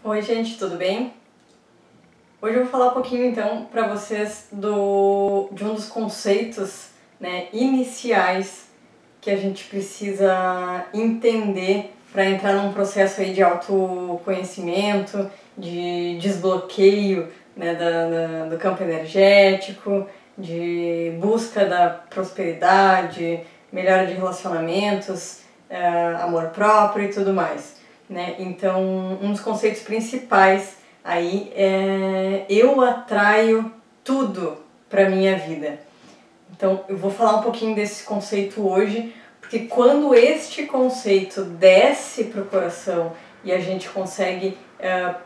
Oi gente, tudo bem? Hoje eu vou falar um pouquinho então para vocês de um dos conceitos, iniciais que a gente precisa entender para entrar num processo aí de autoconhecimento, de desbloqueio, do campo energético, de busca da prosperidade, melhora de relacionamentos, amor próprio e tudo mais. Então, um dos conceitos principais aí é eu atraio tudo para minha vida. Então, eu vou falar um pouquinho desse conceito hoje, porque quando este conceito desce para o coração e a gente consegue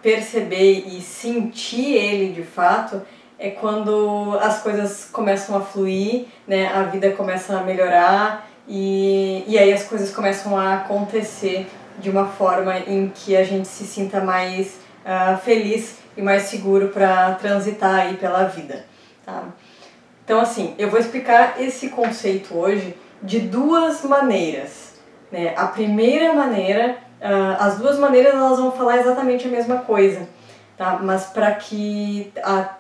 perceber e sentir ele de fato, é quando as coisas começam a fluir, a vida começa a melhorar e aí as coisas começam a acontecer de uma forma em que a gente se sinta mais feliz e mais seguro para transitar aí pela vida, tá? Então assim, eu vou explicar esse conceito hoje de duas maneiras, A primeira maneira, as duas maneiras elas vão falar exatamente a mesma coisa, tá? Mas para que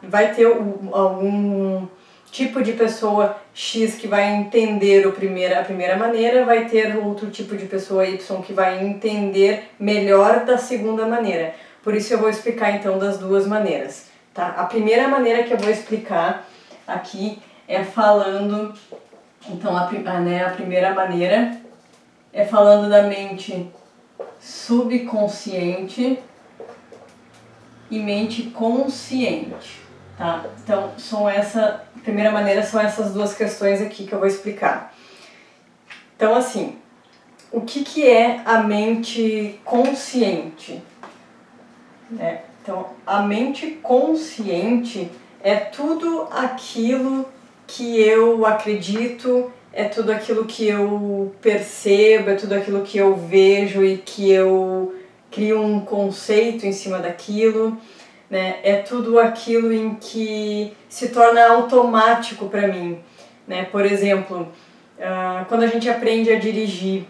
vai ter algum tipo de pessoa X que vai entender a primeira maneira, vai ter outro tipo de pessoa Y que vai entender melhor da segunda maneira. Por isso eu vou explicar então das duas maneiras, tá? A primeira maneira que eu vou explicar aqui é falando, então a primeira maneira é falando da mente subconsciente e mente consciente. Tá? Então, primeira maneira são essas duas questões aqui que eu vou explicar. Então, assim, o que é a mente consciente? Então, a mente consciente é tudo aquilo que eu acredito, é tudo aquilo que eu percebo, é tudo aquilo que eu vejo e que eu crio um conceito em cima daquilo. É tudo aquilo em que se torna automático para mim. Por exemplo, quando a gente aprende a dirigir,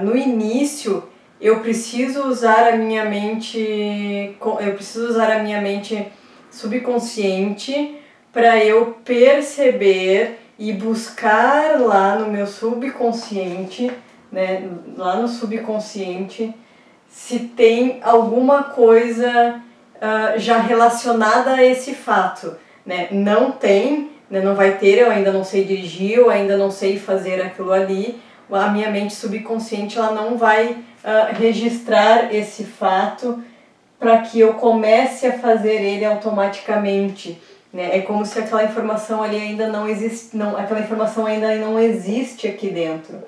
no início eu preciso usar a minha mente subconsciente para eu perceber e buscar lá no meu subconsciente, lá no subconsciente, se tem alguma coisa já relacionada a esse fato, Não tem, não vai ter, eu ainda não sei dirigir, eu ainda não sei fazer aquilo ali, a minha mente subconsciente ela não vai registrar esse fato para que eu comece a fazer ele automaticamente, É como se aquela informação ali ainda não existe, aquela informação ainda não existe aqui dentro,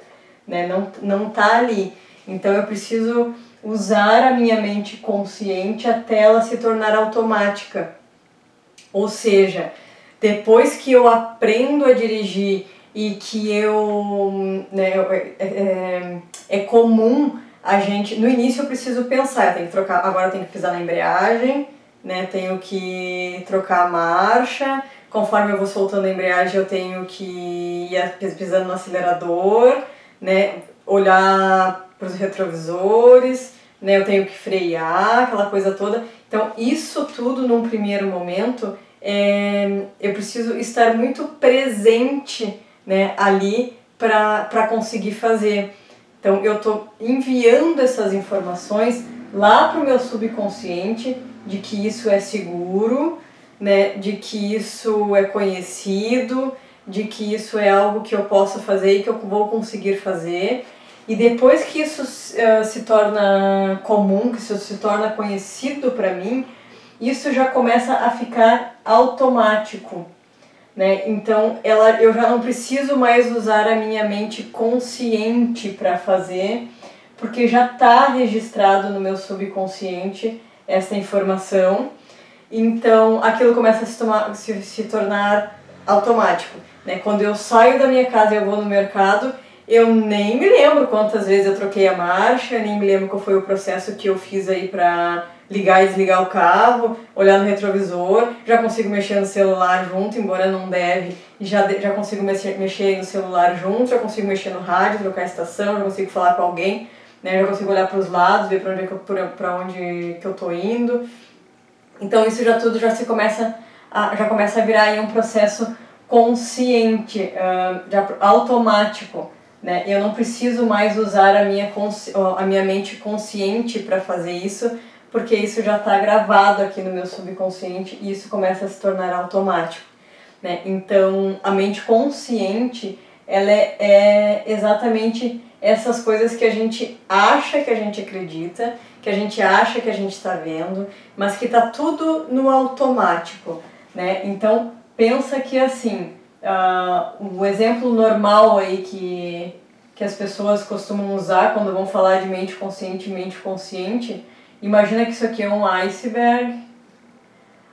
Não tá ali. Então eu preciso usar a minha mente consciente até ela se tornar automática. Ou seja, depois que eu aprendo a dirigir e que é comum a gente... No início eu preciso pensar, eu tenho que trocar, agora eu tenho que pisar na embreagem, tenho que trocar a marcha, conforme eu vou soltando a embreagem eu tenho que ir pisando no acelerador, olhar para os retrovisores, eu tenho que frear, aquela coisa toda. Então isso tudo num primeiro momento eu preciso estar muito presente, ali para conseguir fazer. Então eu estou enviando essas informações lá para o meu subconsciente de que isso é seguro, de que isso é conhecido, de que isso é algo que eu posso fazer e que eu vou conseguir fazer. E depois que isso se torna comum, que isso se torna conhecido para mim, isso já começa a ficar automático, Então eu já não preciso mais usar a minha mente consciente para fazer, porque já está registrado no meu subconsciente essa informação. Então aquilo começa a se tornar automático, Quando eu saio da minha casa e eu vou no mercado, eu nem me lembro quantas vezes eu troquei a marcha, nem me lembro qual foi o processo que eu fiz aí para ligar e desligar o carro, olhar no retrovisor, já consigo mexer no celular junto, embora não deve, já consigo mexer no celular junto, já consigo mexer no rádio, trocar a estação, já consigo falar com alguém, né? Eu já consigo olhar para os lados, ver para onde que eu tô indo. Então isso já começa a virar aí um processo consciente, automático, né? Eu não preciso mais usar a minha mente consciente para fazer isso, porque isso já está gravado aqui no meu subconsciente e isso começa a se tornar automático, né? Então a mente consciente, ela é exatamente essas coisas que a gente acha que a gente acredita, que a gente acha que a gente está vendo, mas que está tudo no automático, né? Então pensa que assim, o exemplo normal aí que as pessoas costumam usar quando vão falar de mente consciente, imagina que isso aqui é um iceberg.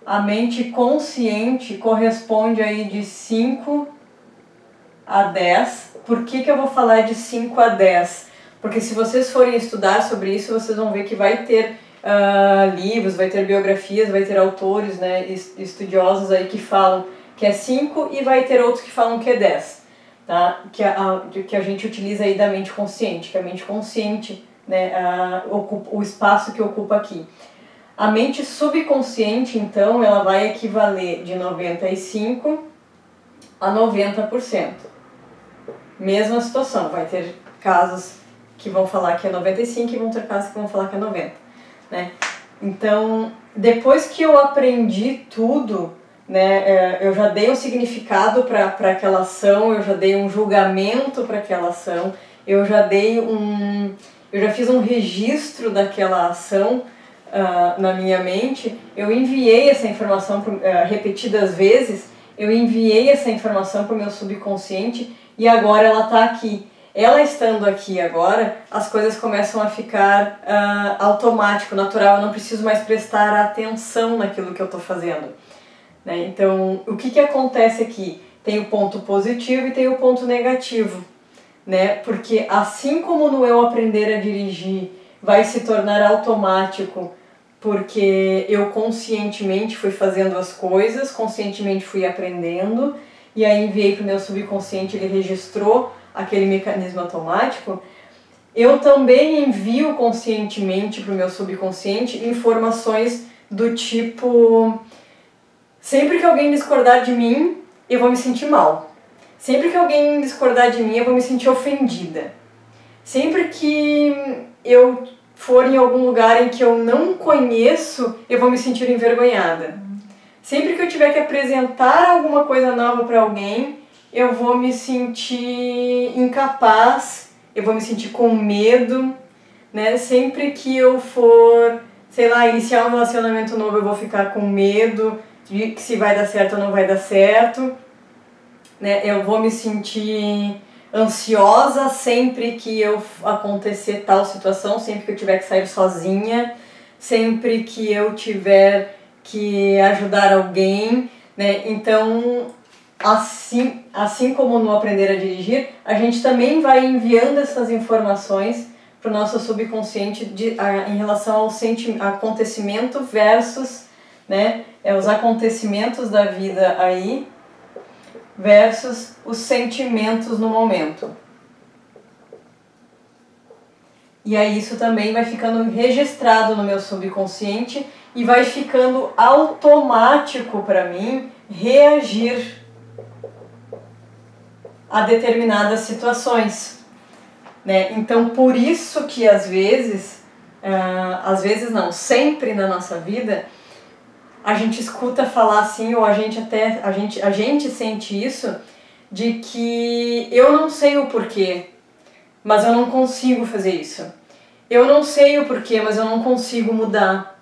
A mente consciente corresponde aí de 5 a 10. Por que eu vou falar de 5 a 10? Porque se vocês forem estudar sobre isso, vocês vão ver que vai ter livros, vai ter biografias, vai ter autores, né, estudiosos aí que falam que é 5 e vai ter outros que falam que é 10. Tá? Que a gente utiliza aí da mente consciente, que a mente consciente, né, ocupa o espaço que ocupa aqui. A mente subconsciente, então, ela vai equivaler de 95% a 90%. Mesma situação, vai ter casos que vão falar que é 95% e vão ter casos que vão falar que é 90%. Né? Então, depois que eu aprendi tudo, né, eu já dei um significado para aquela ação, eu já dei um julgamento para aquela ação, eu já fiz um registro daquela ação na minha mente, eu enviei essa informação repetidas vezes, eu enviei essa informação para o meu subconsciente e agora ela está aqui. Ela estando aqui agora, as coisas começam a ficar automático, natural, eu não preciso mais prestar atenção naquilo que eu estou fazendo. Né? Então, o que acontece aqui? Tem o ponto positivo e tem o ponto negativo. Né? Porque assim como no eu aprender a dirigir vai se tornar automático, porque eu conscientemente fui fazendo as coisas, conscientemente fui aprendendo, e aí enviei para o meu subconsciente, ele registrou aquele mecanismo automático, eu também envio conscientemente para o meu subconsciente informações do tipo: sempre que alguém discordar de mim, eu vou me sentir mal. Sempre que alguém discordar de mim, eu vou me sentir ofendida. Sempre que eu for em algum lugar em que eu não conheço, eu vou me sentir envergonhada. Sempre que eu tiver que apresentar alguma coisa nova para alguém, eu vou me sentir incapaz, eu vou me sentir com medo, né? Sempre que eu for, sei lá, iniciar um relacionamento novo, eu vou ficar com medo de se vai dar certo ou não vai dar certo, né? Eu vou me sentir ansiosa sempre que acontecer tal situação, sempre que eu tiver que sair sozinha, sempre que eu tiver que ajudar alguém, né? Então, assim como no aprender a dirigir, a gente também vai enviando essas informações para o nosso subconsciente em relação ao acontecimento versus, né, os acontecimentos da vida aí versus os sentimentos no momento. E aí isso também vai ficando registrado no meu subconsciente e vai ficando automático para mim reagir a determinadas situações, né? Então por isso que às vezes não, sempre na nossa vida a gente escuta falar assim, ou a gente sente isso, de que eu não sei o porquê, mas eu não consigo fazer isso. Eu não sei o porquê, mas eu não consigo mudar.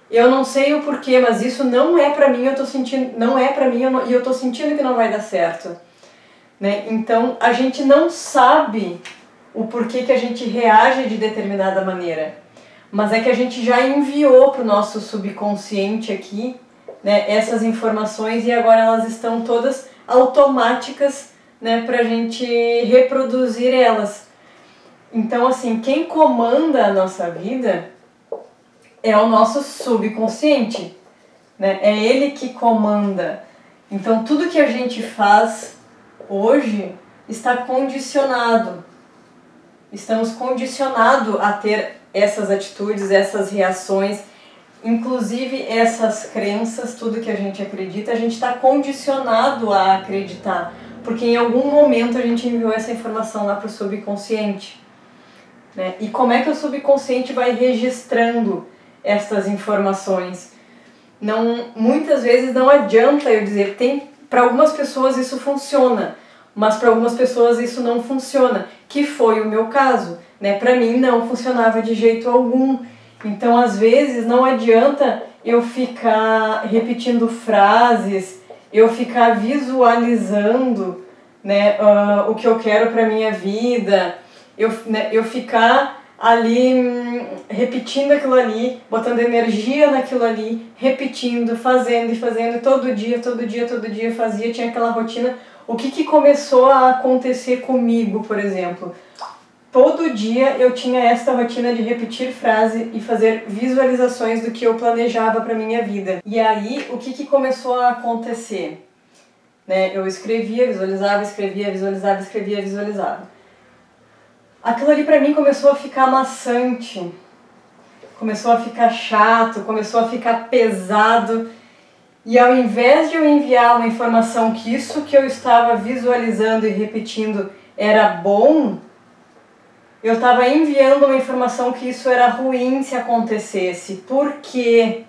Eu não sei o porquê, mas isso não é pra mim, não é pra mim e eu tô sentindo que não vai dar certo. Né? Então a gente não sabe o porquê que a gente reage de determinada maneira, mas é que a gente já enviou para o nosso subconsciente aqui, né, essas informações e agora elas estão todas automáticas, né, para a gente reproduzir elas. Então assim, quem comanda a nossa vida é o nosso subconsciente, né? É ele que comanda. Então tudo que a gente faz hoje está condicionado. estamos condicionados a ter essas atitudes, essas reações, inclusive essas crenças, tudo que a gente acredita, a gente está condicionado a acreditar, porque em algum momento a gente enviou essa informação lá para o subconsciente, né? E como é que o subconsciente vai registrando essas informações? Muitas vezes não adianta eu dizer, para algumas pessoas isso funciona, mas para algumas pessoas isso não funciona, que foi o meu caso, né? Para mim não funcionava de jeito algum. Então, às vezes, não adianta eu ficar repetindo frases, eu ficar visualizando, né, o que eu quero para minha vida, eu ficar ali repetindo aquilo ali, botando energia naquilo ali, repetindo, fazendo e fazendo, todo dia fazia, tinha aquela rotina. O que começou a acontecer comigo, por exemplo? Todo dia eu tinha esta rotina de repetir frase e fazer visualizações do que eu planejava para minha vida. E aí, o que começou a acontecer? Né? Eu escrevia, visualizava, escrevia, visualizava, escrevia, visualizava. Aquilo ali para mim começou a ficar maçante, começou a ficar chato, começou a ficar pesado. E ao invés de eu enviar uma informação que isso que eu estava visualizando e repetindo era bom, eu estava enviando uma informação que isso era ruim se acontecesse. Por quê?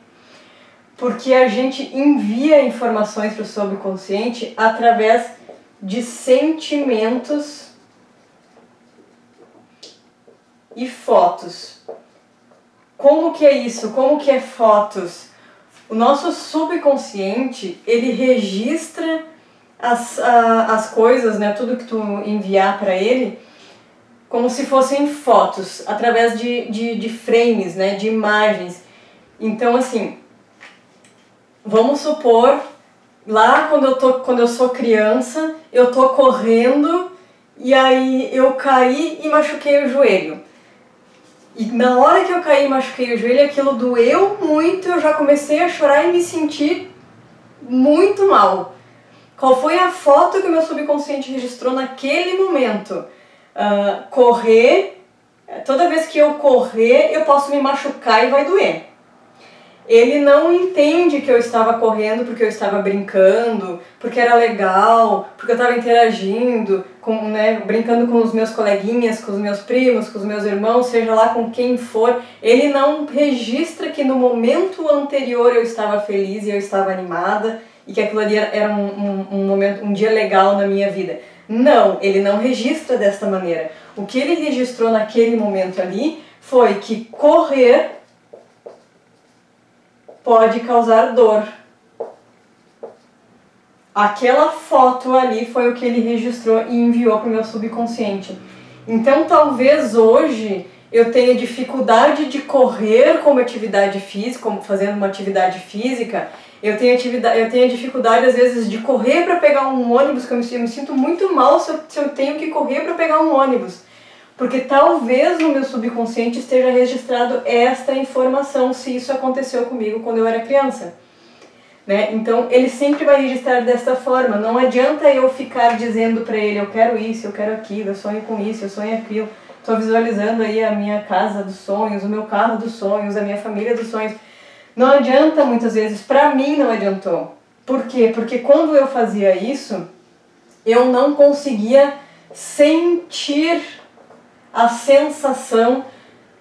Porque a gente envia informações para o subconsciente através de sentimentos e fotos. Como que é isso? Como que é fotos? O nosso subconsciente, ele registra as coisas, né, tudo que tu enviar para ele, como se fossem fotos, através de frames, né, de imagens. Então, assim, vamos supor, lá quando eu sou criança, eu tô correndo e aí eu caí e machuquei o joelho. E na hora que eu caí e machuquei o joelho, aquilo doeu muito, eu já comecei a chorar e me sentir muito mal. Qual foi a foto que o meu subconsciente registrou naquele momento? Correr, toda vez que eu correr, eu posso me machucar e vai doer. Ele não entende que eu estava correndo porque eu estava brincando, porque era legal, porque eu estava interagindo, brincando com os meus coleguinhas, com os meus primos, com os meus irmãos, seja lá com quem for. Ele não registra que no momento anterior eu estava feliz e eu estava animada e que aquilo ali era um dia legal na minha vida. Não, ele não registra desta maneira. O que ele registrou naquele momento ali foi que correr pode causar dor. Aquela foto ali foi o que ele registrou e enviou para o meu subconsciente. Então talvez hoje eu tenha dificuldade de correr como atividade física, como fazendo uma atividade física. Eu tenho dificuldade às vezes de correr para pegar um ônibus, que eu me sinto muito mal se eu tenho que correr para pegar um ônibus. Porque talvez no meu subconsciente esteja registrado esta informação, se isso aconteceu comigo quando eu era criança. Né? Então ele sempre vai registrar desta forma. Não adianta eu ficar dizendo para ele, eu quero isso, eu quero aquilo, eu sonho com isso, eu sonho aquilo. Estou visualizando aí a minha casa dos sonhos, o meu carro dos sonhos, a minha família dos sonhos. Não adianta muitas vezes, para mim não adiantou. Por quê? Porque quando eu fazia isso, eu não conseguia sentir a sensação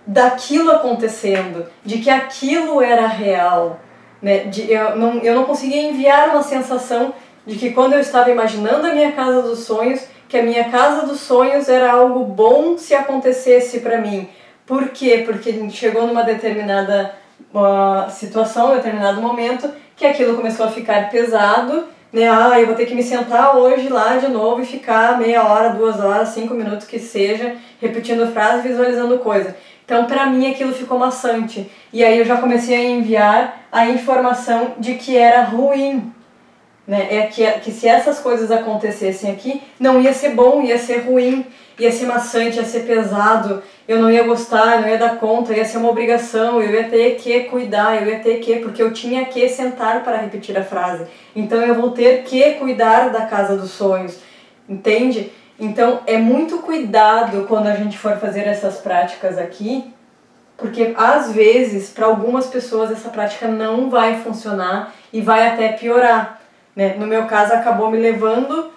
daquilo acontecendo, de que aquilo era real, né? Eu não conseguia enviar uma sensação de que quando eu estava imaginando a minha casa dos sonhos, que a minha casa dos sonhos era algo bom se acontecesse para mim. Por quê? Porque chegou numa determinada situação, determinado momento, que aquilo começou a ficar pesado, né? Eu vou ter que me sentar hoje lá de novo e ficar meia hora, 2 horas, 5 minutos que seja, repetindo frase, visualizando coisa. Então, para mim, aquilo ficou maçante. E aí eu já comecei a enviar a informação de que era ruim. Né? Que se essas coisas acontecessem aqui, não ia ser bom, ia ser ruim, ia ser maçante, ia ser pesado, eu não ia gostar, eu não ia dar conta, ia ser uma obrigação, eu ia ter que cuidar, eu ia ter que, porque eu tinha que sentar para repetir a frase. Então eu vou ter que cuidar da casa dos sonhos, entende? Então é muito cuidado quando a gente for fazer essas práticas aqui, porque às vezes para algumas pessoas essa prática não vai funcionar e vai até piorar, né? No meu caso acabou me levando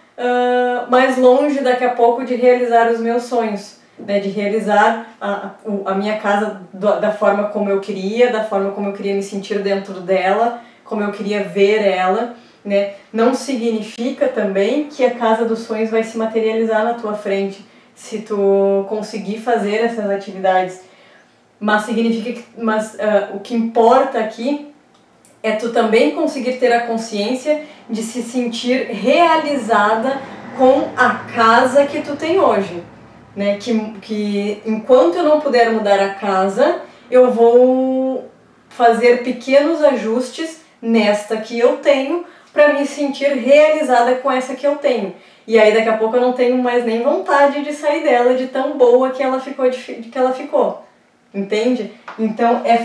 mais longe daqui a pouco de realizar os meus sonhos, né? De realizar a minha casa da forma como eu queria, da forma como eu queria me sentir dentro dela, como eu queria ver ela, né? Não significa também que a casa dos sonhos vai se materializar na tua frente se tu conseguir fazer essas atividades, mas significa que, o que importa aqui é tu também conseguir ter a consciência de se sentir realizada com a casa que tu tem hoje, né? Que enquanto eu não puder mudar a casa, eu vou fazer pequenos ajustes nesta que eu tenho para me sentir realizada com essa que eu tenho. E aí daqui a pouco eu não tenho mais nem vontade de sair dela, de tão boa que ela ficou. Entende? Então é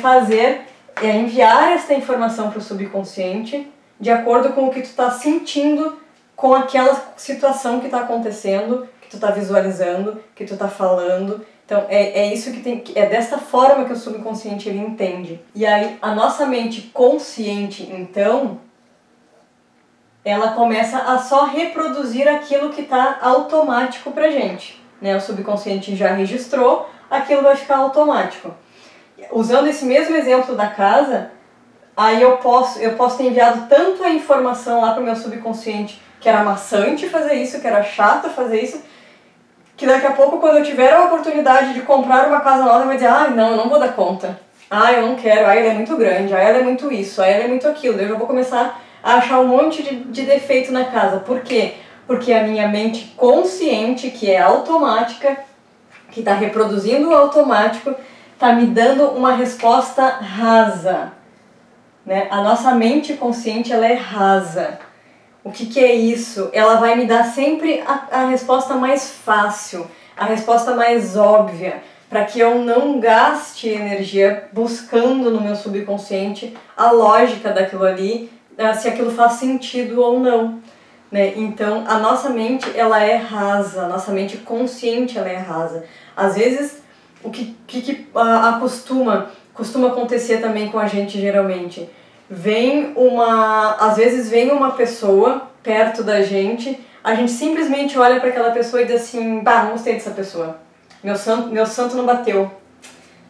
enviar essa informação para o subconsciente de acordo com o que tu está sentindo com aquela situação que está acontecendo, que tu está visualizando, que tu está falando. Então isso é desta forma que o subconsciente ele entende. E aí a nossa mente consciente, então, ela começa a só reproduzir aquilo que está automático pra gente, né? O subconsciente já registrou, aquilo vai ficar automático. Usando esse mesmo exemplo da casa, aí eu posso ter enviado tanto a informação lá pro meu subconsciente que era maçante fazer isso, que era chato fazer isso, que daqui a pouco, quando eu tiver a oportunidade de comprar uma casa nova, eu vou dizer, não, eu não vou dar conta. Eu não quero, ela é muito grande, ela é muito isso, ela é muito aquilo. Daí eu já vou começar a achar um monte de defeito na casa. Por quê? Porque a minha mente consciente, que é automática, que está reproduzindo o automático, está me dando uma resposta rasa, né? A nossa mente consciente, ela é rasa. O que é isso? Ela vai me dar sempre a resposta mais fácil, a resposta mais óbvia, para que eu não gaste energia buscando no meu subconsciente a lógica daquilo ali, se aquilo faz sentido ou não, né? Então a nossa mente, ela é rasa, a nossa mente consciente, ela é rasa. Às vezes o que costuma acontecer também com a gente, geralmente às vezes vem uma pessoa perto da gente, a gente simplesmente olha para aquela pessoa e diz assim, não gostei dessa pessoa, meu santo não bateu,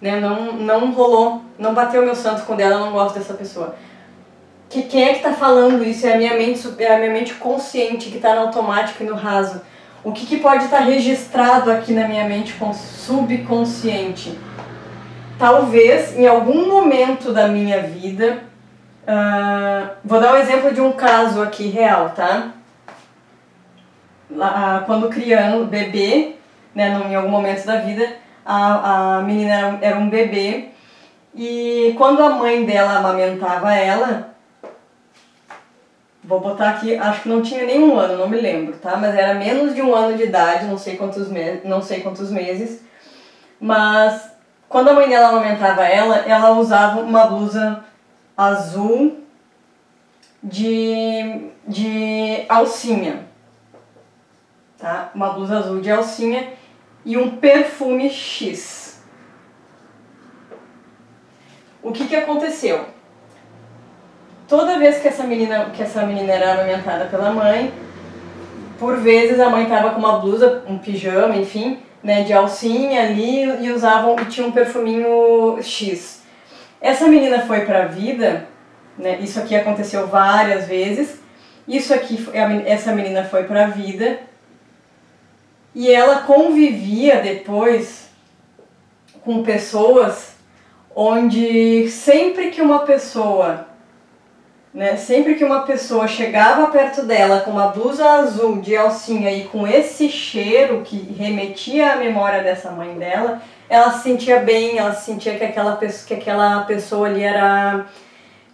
né? Não rolou, não bateu meu santo com ela, eu não gosto dessa pessoa. Quem é que está falando isso? É a minha mente consciente que está no automático e no raso. O que pode estar registrado aqui na minha mente subconsciente? Talvez, em algum momento da minha vida, vou dar um exemplo de um caso aqui real, tá? Quando criança, bebê, né, em algum momento da vida, a menina era um bebê, e quando a mãe dela amamentava ela, vou botar aqui, acho que não tinha nem um ano, não me lembro, tá? Mas era menos de um ano de idade, não sei quantos meses. Mas quando a mãe dela amamentava ela usava uma blusa azul de alcinha, tá? Uma blusa azul de alcinha e um perfume X. O que aconteceu? Toda vez que essa menina era amamentada pela mãe, por vezes a mãe estava com uma blusa, um pijama, enfim, né, de alcinha ali e tinha um perfuminho X. Essa menina foi para a vida, né, isso aqui aconteceu várias vezes, essa menina foi para a vida e ela convivia depois com pessoas onde sempre que uma pessoa chegava perto dela com uma blusa azul de alcinha e com esse cheiro que remetia à memória dessa mãe dela, ela se sentia bem, ela se sentia que aquela pessoa ali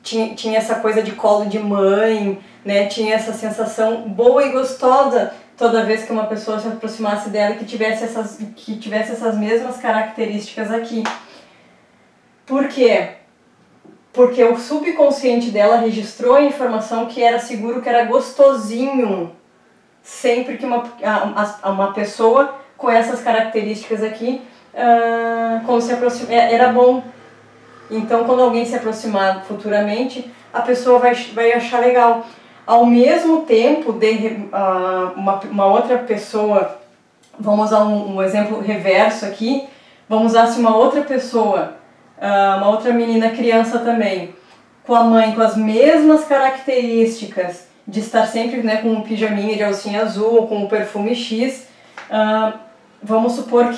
tinha essa coisa de colo de mãe, né? Tinha essa sensação boa e gostosa toda vez que uma pessoa se aproximasse dela que tivesse essas mesmas características aqui. Por quê? Porque o subconsciente dela registrou a informação que era seguro, que era gostosinho sempre que uma pessoa com essas características aqui quando se era bom. Então, quando alguém se aproximar futuramente, a pessoa vai achar legal. Ao mesmo tempo, uma outra pessoa, vamos usar um exemplo reverso aqui, vamos usar se uma outra pessoa, uma outra menina criança também, com a mãe com as mesmas características de estar sempre, né, com um pijaminha de alcinha azul, com um perfume X, vamos supor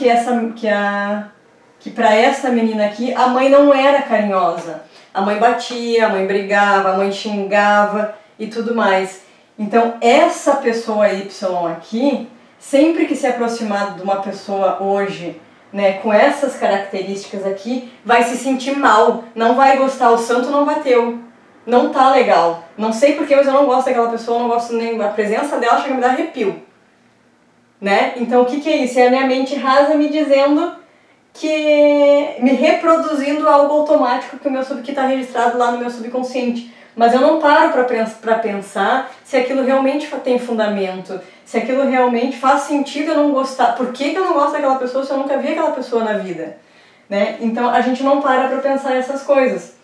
que para essa menina aqui a mãe não era carinhosa. A mãe batia, a mãe brigava, a mãe xingava e tudo mais. Então essa pessoa Y aqui, sempre que se aproximar de uma pessoa hoje, né, com essas características aqui, vai se sentir mal, não vai gostar, o santo não bateu, não tá legal. Não sei porquê, mas eu não gosto daquela pessoa, não gosto nem da presença dela, chega a me dar arrepio. Né? Então o que é isso? É a minha mente rasa me dizendo que me reproduzindo algo automático que está registrado lá no meu subconsciente. Mas eu não paro para pensar se aquilo realmente tem fundamento, se aquilo realmente faz sentido eu não gostar. Por que eu não gosto daquela pessoa se eu nunca vi aquela pessoa na vida? Né? Então a gente não para pensar essas coisas.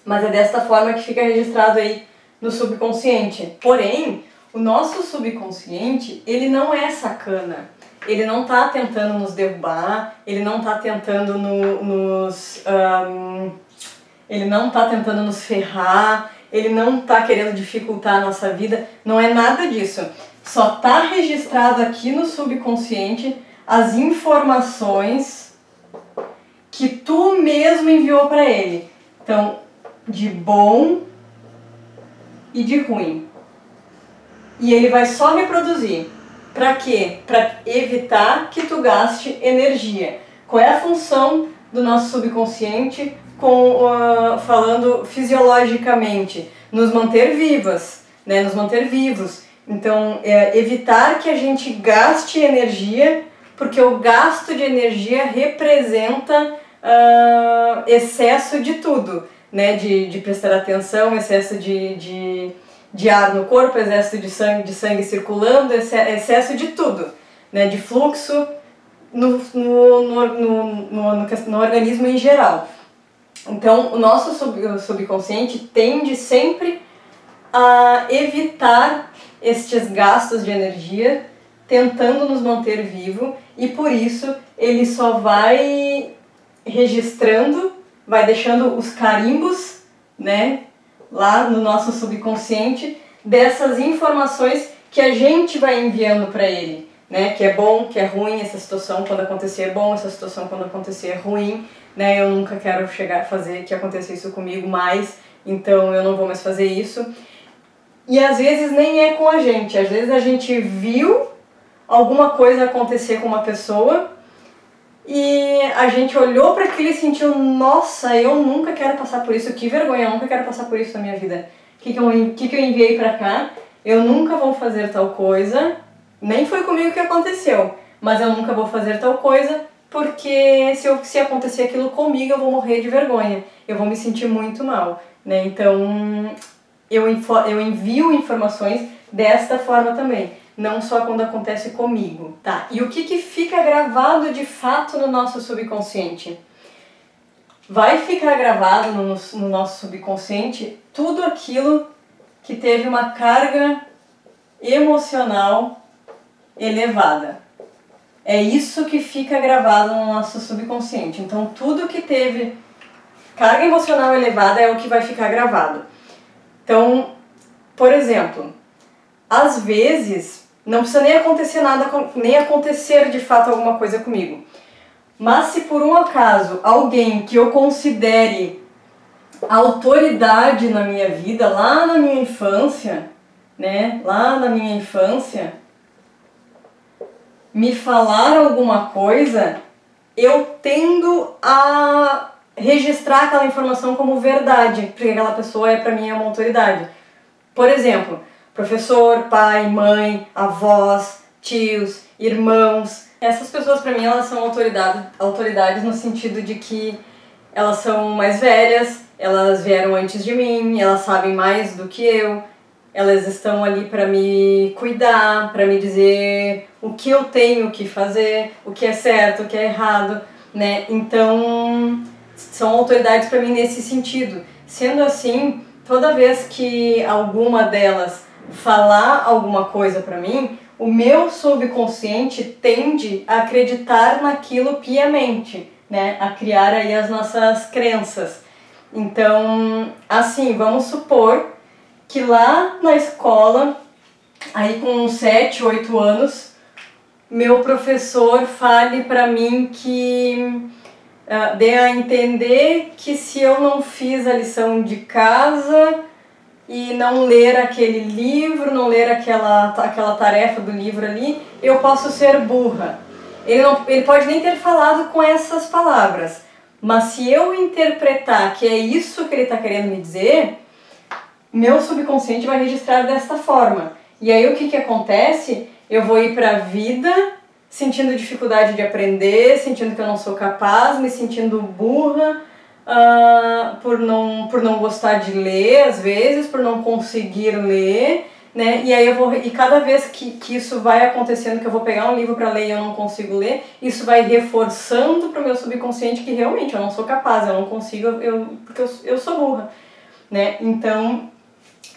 Mas é desta forma que fica registrado aí no subconsciente. Porém, o nosso subconsciente, ele não é sacana. Ele não está tentando nos derrubar, ele não está tentando ele não está tentando nos ferrar, ele não está querendo dificultar a nossa vida, não é nada disso. Só está registrado aqui no subconsciente as informações que tu mesmo enviou para ele. Então, de bom e de ruim. E ele vai só reproduzir. Para quê? Para evitar que tu gaste energia. Qual é a função do nosso subconsciente falando fisiologicamente? Nos manter vivas, né? Nos manter vivos. Então, evitar que a gente gaste energia, porque o gasto de energia representa excesso de tudo, né? De prestar atenção, excesso de ar no corpo, excesso de sangue circulando, excesso de tudo, né? De fluxo no organismo em geral. Então, o nosso subconsciente tende sempre a evitar estes gastos de energia, tentando nos manter vivo, e por isso ele só vai registrando, vai deixando os carimbos, né, lá no nosso subconsciente, dessas informações que a gente vai enviando para ele, né, que é bom, que é ruim, essa situação quando acontecer é bom, essa situação quando acontecer é ruim, né, eu nunca quero chegar a fazer que aconteça isso comigo mais, então eu não vou mais fazer isso. E às vezes nem é com a gente, às vezes a gente viu alguma coisa acontecer com uma pessoa e a gente olhou para aquilo e sentiu, nossa, eu nunca quero passar por isso, que vergonha, eu nunca quero passar por isso na minha vida. O que eu enviei para cá? Eu nunca vou fazer tal coisa, nem foi comigo que aconteceu, mas eu nunca vou fazer tal coisa porque se acontecer aquilo comigo eu vou morrer de vergonha, eu vou me sentir muito mal, né? Então eu envio informações desta forma também, não só quando acontece comigo, tá? E o que fica gravado de fato no nosso subconsciente? Vai ficar gravado no nosso subconsciente tudo aquilo que teve uma carga emocional elevada. É isso que fica gravado no nosso subconsciente. Então, tudo que teve carga emocional elevada é o que vai ficar gravado. Então, por exemplo, às vezes não precisa nem acontecer nada, nem acontecer de fato alguma coisa comigo. Mas se por um acaso alguém que eu considere autoridade na minha vida, lá na minha infância, né, me falar alguma coisa, eu tendo a registrar aquela informação como verdade, porque aquela pessoa para mim é uma autoridade. Por exemplo, professor, pai, mãe, avós, tios, irmãos. Essas pessoas para mim elas são autoridades no sentido de que elas são mais velhas, elas vieram antes de mim, elas sabem mais do que eu, elas estão ali para me cuidar, para me dizer o que eu tenho que fazer, o que é certo, o que é errado, né? Então, são autoridades para mim nesse sentido. Sendo assim, toda vez que alguma delas falar alguma coisa para mim, o meu subconsciente tende a acreditar naquilo piamente, né? A criar aí as nossas crenças. Então, assim, vamos supor que lá na escola, aí com uns 7, 8 anos, meu professor fale para mim que dê a entender que se eu não fiz a lição de casa e não ler aquele livro, não ler aquela tarefa do livro ali, eu posso ser burra. Ele pode nem ter falado com essas palavras, mas se eu interpretar que é isso que ele está querendo me dizer, meu subconsciente vai registrar desta forma. E aí o que acontece? Eu vou ir para a vida sentindo dificuldade de aprender, sentindo que eu não sou capaz, me sentindo burra, por não gostar de ler, às vezes, por não conseguir ler, né? E aí e cada vez que isso vai acontecendo, que eu vou pegar um livro para ler e eu não consigo ler, isso vai reforçando para o meu subconsciente que realmente eu não sou capaz, eu não consigo, porque eu sou burra, né? Então,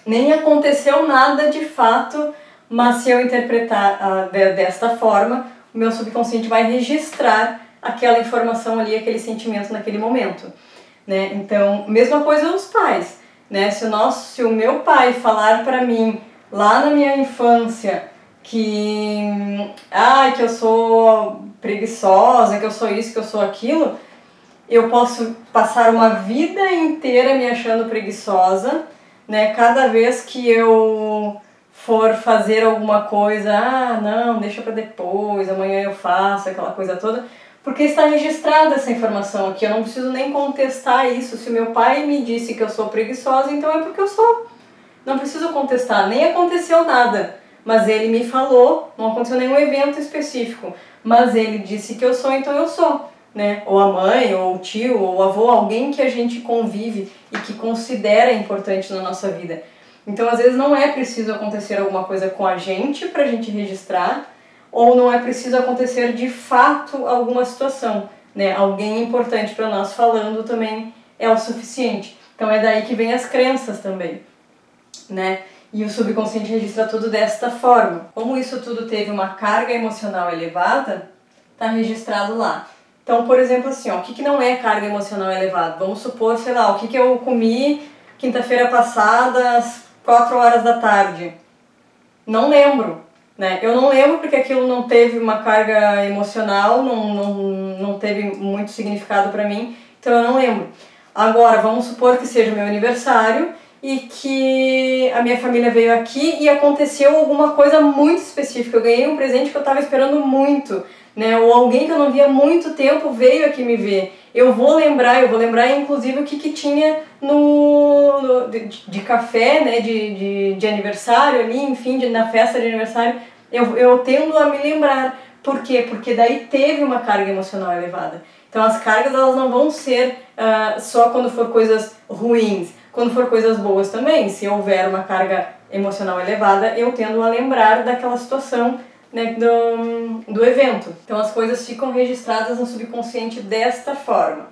nem aconteceu nada de fato, mas se eu interpretar desta forma, o meu subconsciente vai registrar aquela informação ali, aquele sentimento naquele momento, né? Então, mesma coisa os pais, né? Se o meu pai falar para mim lá na minha infância que eu sou preguiçosa, que eu sou isso, que eu sou aquilo, eu posso passar uma vida inteira me achando preguiçosa, né? Cada vez que eu for fazer alguma coisa, não, deixa para depois, amanhã eu faço, aquela coisa toda, porque está registrada essa informação aqui, eu não preciso nem contestar isso. Se meu pai me disse que eu sou preguiçosa, então é porque eu sou. Não preciso contestar, nem aconteceu nada, mas ele me falou, não aconteceu nenhum evento específico, mas ele disse que eu sou, então eu sou, né? Ou a mãe, ou o tio, ou o avô, alguém que a gente convive e que considera importante na nossa vida. Então, às vezes, não é preciso acontecer alguma coisa com a gente pra gente registrar, ou não é preciso acontecer de fato alguma situação, né? Alguém importante para nós falando também é o suficiente. Então, é daí que vem as crenças também, né? E o subconsciente registra tudo desta forma. Como isso tudo teve uma carga emocional elevada, está registrado lá. Então, por exemplo, assim, o que não é carga emocional elevada? Vamos supor, sei lá, o que eu comi quinta-feira passada às 4 horas da tarde. Não lembro, né? Eu não lembro porque aquilo não teve uma carga emocional, não teve muito significado para mim, então eu não lembro. Agora, vamos supor que seja meu aniversário e que a minha família veio aqui e aconteceu alguma coisa muito específica. Eu ganhei um presente que eu estava esperando muito, né? Ou alguém que eu não via há muito tempo veio aqui me ver. Eu vou lembrar inclusive o que tinha de café, né? De aniversário ali, enfim, na festa de aniversário. Eu tendo a me lembrar. Por quê? Porque daí teve uma carga emocional elevada. Então as cargas, elas não vão ser só quando for coisas ruins. Quando for coisas boas também, se houver uma carga emocional elevada, eu tendo a lembrar daquela situação, né, do evento. Então as coisas ficam registradas no subconsciente desta forma.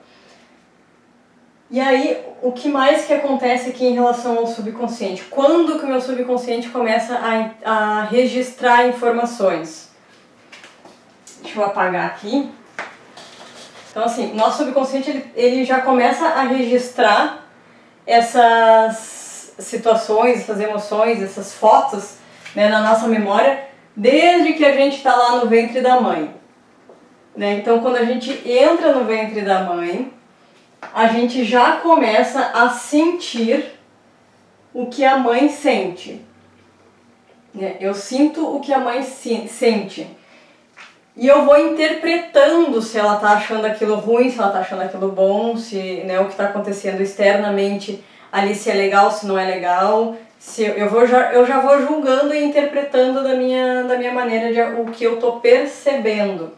E aí, o que mais que acontece aqui em relação ao subconsciente? Quando que o meu subconsciente começa a registrar informações? Deixa eu apagar aqui. Então assim, nosso subconsciente ele já começa a registrar essas situações, essas emoções, essas fotos, né, na nossa memória, desde que a gente está lá no ventre da mãe, né? Então, quando a gente entra no ventre da mãe, a gente já começa a sentir o que a mãe sente, né? Eu sinto o que a mãe sente. E eu vou interpretando se ela está achando aquilo ruim, se ela está achando aquilo bom, se, né, o que está acontecendo externamente ali, se é legal, se não é legal. Eu já vou julgando e interpretando da minha maneira, o que eu estou percebendo,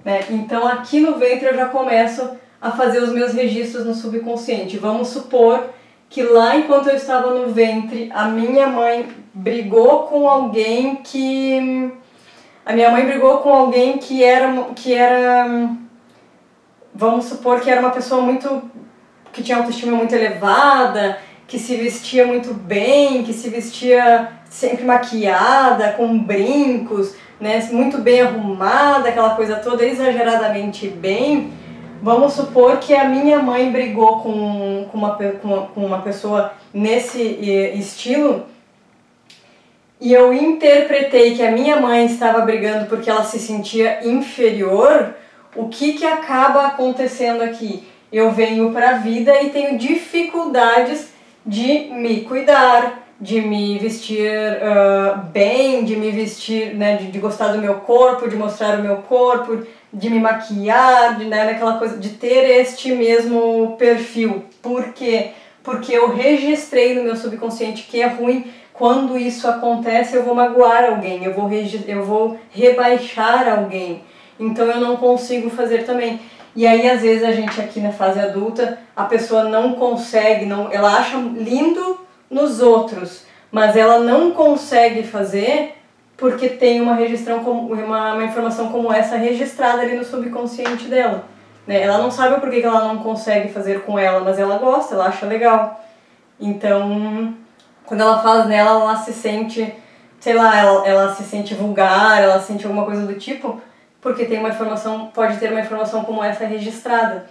né? Então aqui no ventre eu já começo a fazer os meus registros no subconsciente. Vamos supor que lá enquanto eu estava no ventre, a minha mãe brigou com alguém que... A minha mãe brigou com alguém que era... Vamos supor que era uma pessoa muito... que tinha autoestima muito elevada, que se vestia muito bem, que se vestia sempre maquiada, com brincos, né, muito bem arrumada, aquela coisa toda exageradamente bem. Vamos supor que a minha mãe brigou com uma pessoa nesse estilo e eu interpretei que a minha mãe estava brigando porque ela se sentia inferior. O que acaba acontecendo aqui? Eu venho para a vida e tenho dificuldades de me cuidar, de me vestir bem, de me vestir, né, de gostar do meu corpo, de mostrar o meu corpo, de me maquiar, né, aquela coisa, de ter este mesmo perfil. Por quê? Porque eu registrei no meu subconsciente que é ruim. Quando isso acontece, eu vou magoar alguém, eu vou rebaixar alguém. Então eu não consigo fazer também. E aí, às vezes, a gente aqui na fase adulta, a pessoa não consegue, ela acha lindo nos outros, mas ela não consegue fazer porque tem uma informação como essa registrada ali no subconsciente dela. Né? Ela não sabe o porquê que ela não consegue fazer com ela, mas ela gosta, ela acha legal. Então, quando ela faz nela, ela se sente, sei lá, ela se sente vulgar, ela sente alguma coisa do tipo, porque tem uma informação, pode ter uma informação como essa registrada.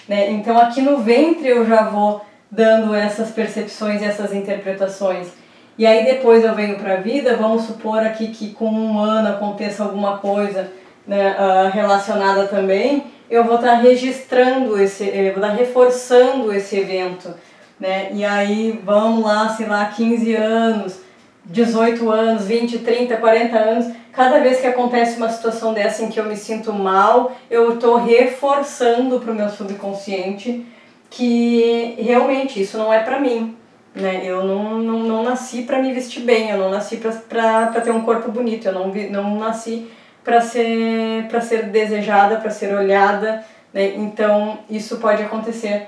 Né? Então aqui no ventre eu já vou dando essas percepções e essas interpretações. E aí depois eu venho para a vida, vamos supor aqui que com 1 ano aconteça alguma coisa, né, relacionada também, eu vou estar registrando eu vou estar reforçando esse evento. Né? E aí vamos lá, sei lá, 15 anos, 18 anos, 20, 30, 40 anos, cada vez que acontece uma situação dessa em que eu me sinto mal, eu estou reforçando para o meu subconsciente que realmente isso não é para mim. Né? Eu não nasci para me vestir bem, eu não nasci para ter um corpo bonito, eu não nasci para ser desejada, para ser olhada. Né? Então isso pode acontecer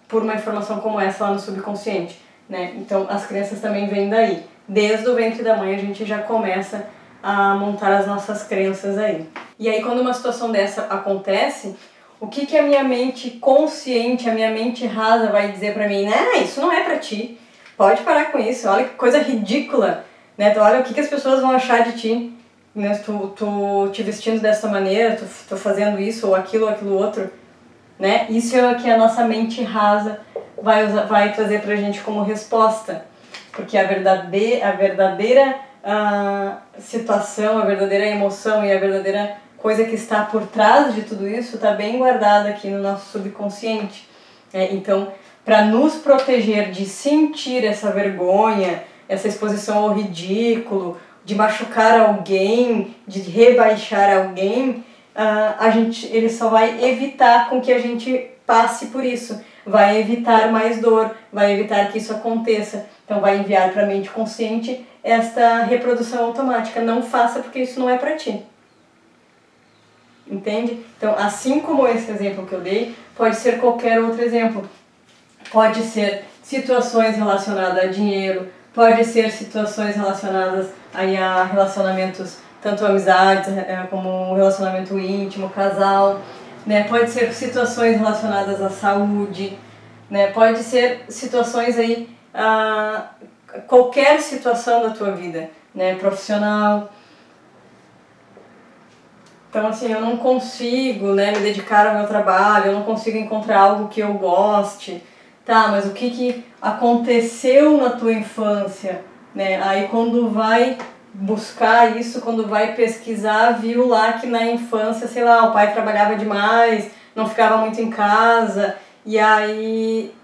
por uma informação como essa lá no subconsciente. Né? Então as crenças também vêm daí. Desde o ventre da mãe a gente já começa a montar as nossas crenças aí. E aí quando uma situação dessa acontece, o que a minha mente consciente, a minha mente rasa vai dizer pra mim? Né, isso não é pra ti, pode parar com isso, olha que coisa ridícula, né? Então, olha o que as pessoas vão achar de ti, né? Tu te vestindo dessa maneira, tu fazendo isso ou aquilo outro, né? Isso é o que a nossa mente rasa vai trazer pra gente como resposta. Porque a verdadeira situação, a verdadeira emoção e a verdadeira coisa que está por trás de tudo isso está bem guardada aqui no nosso subconsciente. Então, para nos proteger de sentir essa vergonha, essa exposição ao ridículo, de machucar alguém, de rebaixar alguém, ele só vai evitar com que a gente passe por isso. Vai evitar mais dor, vai evitar que isso aconteça. Então vai enviar para a mente consciente esta reprodução automática. Não faça porque isso não é para ti. Entende? Então, assim como esse exemplo que eu dei, pode ser qualquer outro exemplo. Pode ser situações relacionadas a dinheiro, pode ser situações relacionadas aí a relacionamentos, tanto amizades como relacionamento íntimo, casal. Né? Pode ser situações relacionadas à saúde, né? Pode ser situações aí, qualquer situação da tua vida, né? Profissional. Então assim, eu não consigo, né, me dedicar ao meu trabalho, eu não consigo encontrar algo que eu goste. Tá, mas o que aconteceu na tua infância? Né? Aí quando vai buscar isso, quando vai pesquisar, viu lá que na infância, sei lá, o pai trabalhava demais, não ficava muito em casa, e aí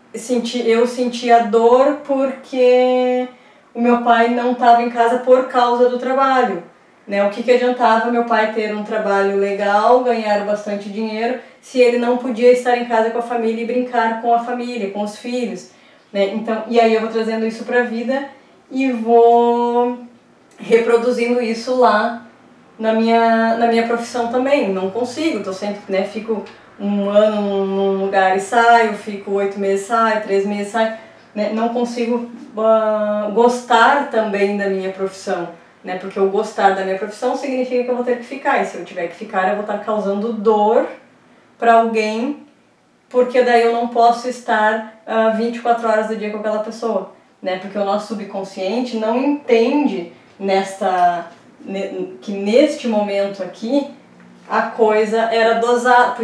eu sentia dor porque o meu pai não estava em casa por causa do trabalho. Né? O que adiantava meu pai ter um trabalho legal, ganhar bastante dinheiro, se ele não podia estar em casa com a família e brincar com a família, com os filhos. Né? Então, e aí eu vou trazendo isso para a vida e vou reproduzindo isso lá na minha profissão também. Não consigo, tô sempre, né, fico 1 ano num lugar e saio, fico 8 meses, saio, 3 meses, saio. né, não consigo gostar também da minha profissão, né, porque eu gostar da minha profissão significa que eu vou ter que ficar, e se eu tiver que ficar eu vou estar causando dor para alguém, porque daí eu não posso estar 24 horas do dia com aquela pessoa, né, porque o nosso subconsciente não entende que neste momento aqui a coisa era dosada,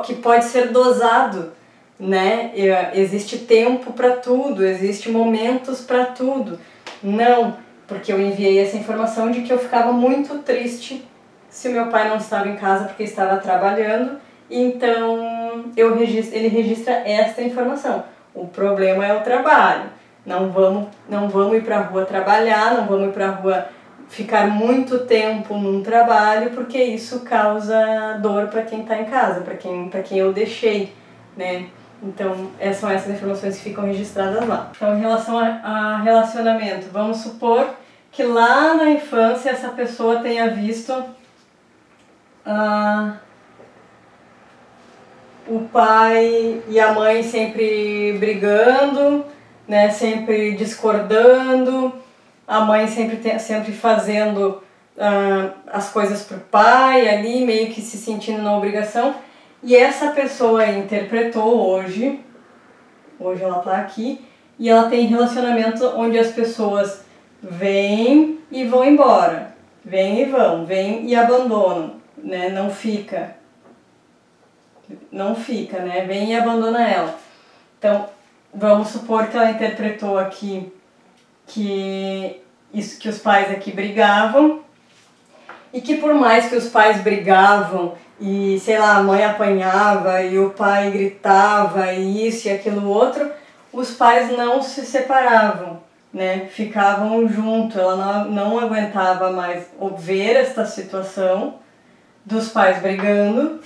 que pode ser dosado, né? Existe tempo para tudo, existe momentos para tudo. Não, porque eu enviei essa informação de que eu ficava muito triste se o meu pai não estava em casa porque estava trabalhando, então ele registra esta informação. O problema é o trabalho. Não vamos ir para a rua trabalhar, não vamos ir para a rua ficar muito tempo num trabalho, porque isso causa dor para quem está em casa, para quem eu deixei, né? Então, são essas informações que ficam registradas lá. Então, em relação a relacionamento, vamos supor que lá na infância essa pessoa tenha visto o pai e a mãe sempre brigando, né? Sempre discordando, a mãe sempre fazendo as coisas pro pai ali, meio que se sentindo na obrigação. E essa pessoa interpretou hoje ela tá aqui, e ela tem relacionamento onde as pessoas vêm e vão embora. Vêm e vão, vêm e abandonam, né? Não fica, né? Vem e abandona ela. Então, vamos supor que ela interpretou aqui que os pais aqui brigavam, e que por mais que os pais brigavam e, sei lá, a mãe apanhava e o pai gritava e isso e aquilo outro, os pais não se separavam, né? Ficavam juntos. Ela não aguentava mais ver esta situação dos pais brigando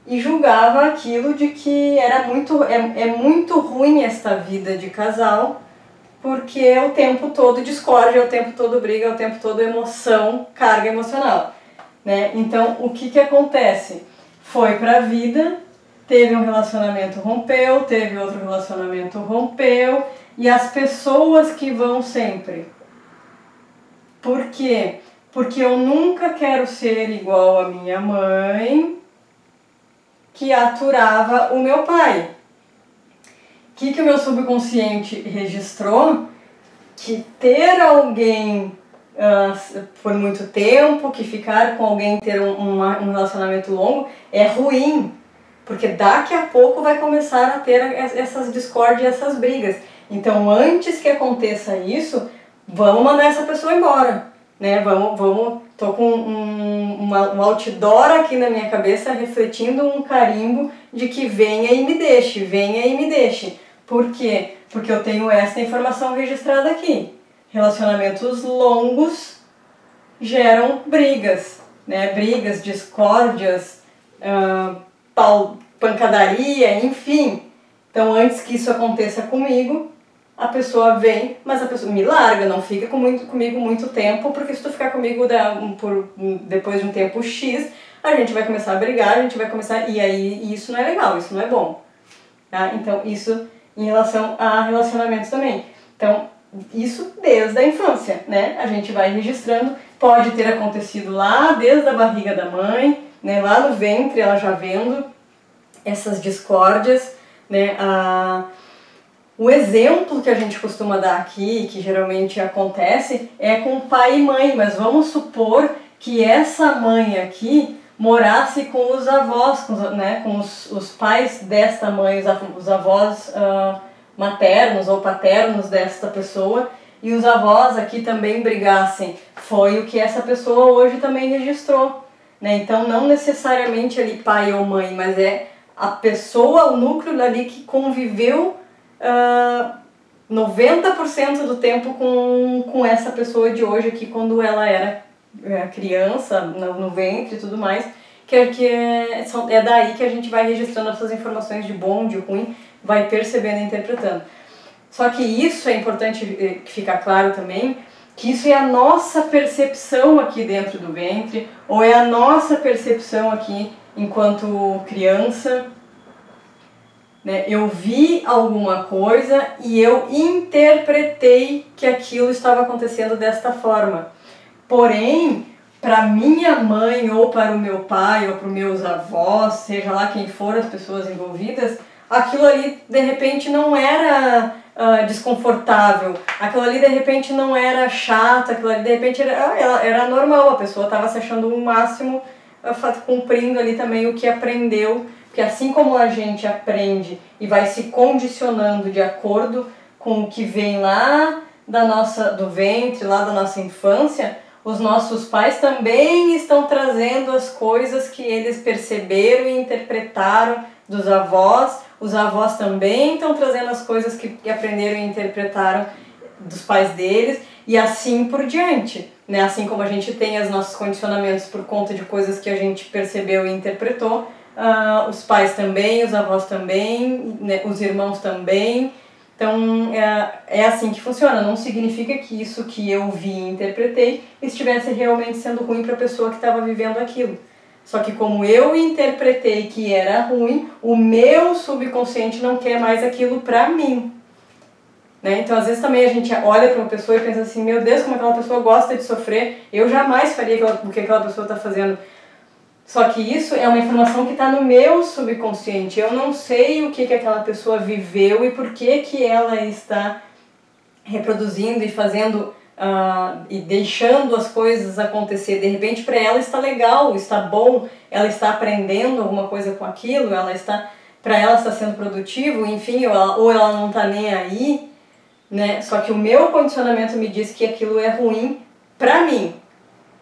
e julgava aquilo de que era muito ruim esta vida de casal, porque é o tempo todo discórdia, é o tempo todo briga, é o tempo todo emoção, carga emocional, né? Então, o que acontece? Foi pra vida, teve um relacionamento, rompeu, teve outro relacionamento, rompeu, e as pessoas que vão sempre. Por quê? Porque eu nunca quero ser igual a minha mãe, que aturava o meu pai. O que o meu subconsciente registrou? Que ter alguém por muito tempo, que ficar com alguém, ter um relacionamento longo, é ruim. Porque daqui a pouco vai começar a ter essas discórdias, essas brigas. Então, antes que aconteça isso, vamos mandar essa pessoa embora, né? Tô com um outdoor aqui na minha cabeça, refletindo um carimbo de que venha e me deixe, venha e me deixe. Por quê? Porque eu tenho essa informação registrada aqui. Relacionamentos longos geram brigas, né? Brigas, discórdias, pancadaria, enfim. Então, antes que isso aconteça comigo, a pessoa vem, mas a pessoa me larga, não fica comigo muito tempo, porque se tu ficar comigo depois de um tempo X, a gente vai começar a brigar, e aí isso não é legal, isso não é bom. Tá? Então, isso em relação a relacionamentos também. Então, isso desde a infância, né? A gente vai registrando, pode ter acontecido lá desde a barriga da mãe, né? Lá no ventre, ela já vendo essas discórdias, né? O exemplo que a gente costuma dar aqui, que geralmente acontece, é com pai e mãe, mas vamos supor que essa mãe aqui morasse com os avós, com os pais desta mãe, os avós maternos ou paternos desta pessoa, e os avós aqui também brigassem. Foi o que essa pessoa hoje também registrou, né? Então, não necessariamente ali pai ou mãe, mas é a pessoa, o núcleo ali que conviveu 90% do tempo com essa pessoa de hoje aqui, quando ela era criança, no ventre e tudo mais, é daí que a gente vai registrando essas informações de bom, de ruim, vai percebendo e interpretando. Só que isso é importante ficar claro também, que isso é a nossa percepção aqui dentro do ventre, ou é a nossa percepção aqui enquanto criança, né? Eu vi alguma coisa e eu interpretei que aquilo estava acontecendo desta forma. Porém, para minha mãe ou para o meu pai ou para os meus avós, seja lá quem for as pessoas envolvidas, aquilo ali de repente não era desconfortável, aquilo ali de repente não era chato, aquilo ali de repente era normal, a pessoa estava se achando o máximo, cumprindo ali também o que aprendeu, porque assim como a gente aprende e vai se condicionando de acordo com o que vem lá do ventre, lá da nossa infância, os nossos pais também estão trazendo as coisas que eles perceberam e interpretaram dos avós. Os avós também estão trazendo as coisas que aprenderam e interpretaram dos pais deles e assim por diante, né? Assim como a gente tem os nossos condicionamentos por conta de coisas que a gente percebeu e interpretou, os pais também, os avós também, né? Os irmãos também. Então é assim que funciona, não significa que isso que eu vi e interpretei estivesse realmente sendo ruim para a pessoa que estava vivendo aquilo. Só que como eu interpretei que era ruim, o meu subconsciente não quer mais aquilo pra mim. Né? Então às vezes também a gente olha para uma pessoa e pensa assim, meu Deus, como aquela pessoa gosta de sofrer, eu jamais faria o que aquela pessoa está fazendo. Só que isso é uma informação que está no meu subconsciente. Eu não sei o que aquela pessoa viveu e por que ela está reproduzindo e fazendo e deixando as coisas acontecer. De repente para ela está legal, está bom, ela está aprendendo alguma coisa com aquilo, para ela está sendo produtivo, enfim, ou ela não está nem aí, né? Só que o meu condicionamento me diz que aquilo é ruim para mim,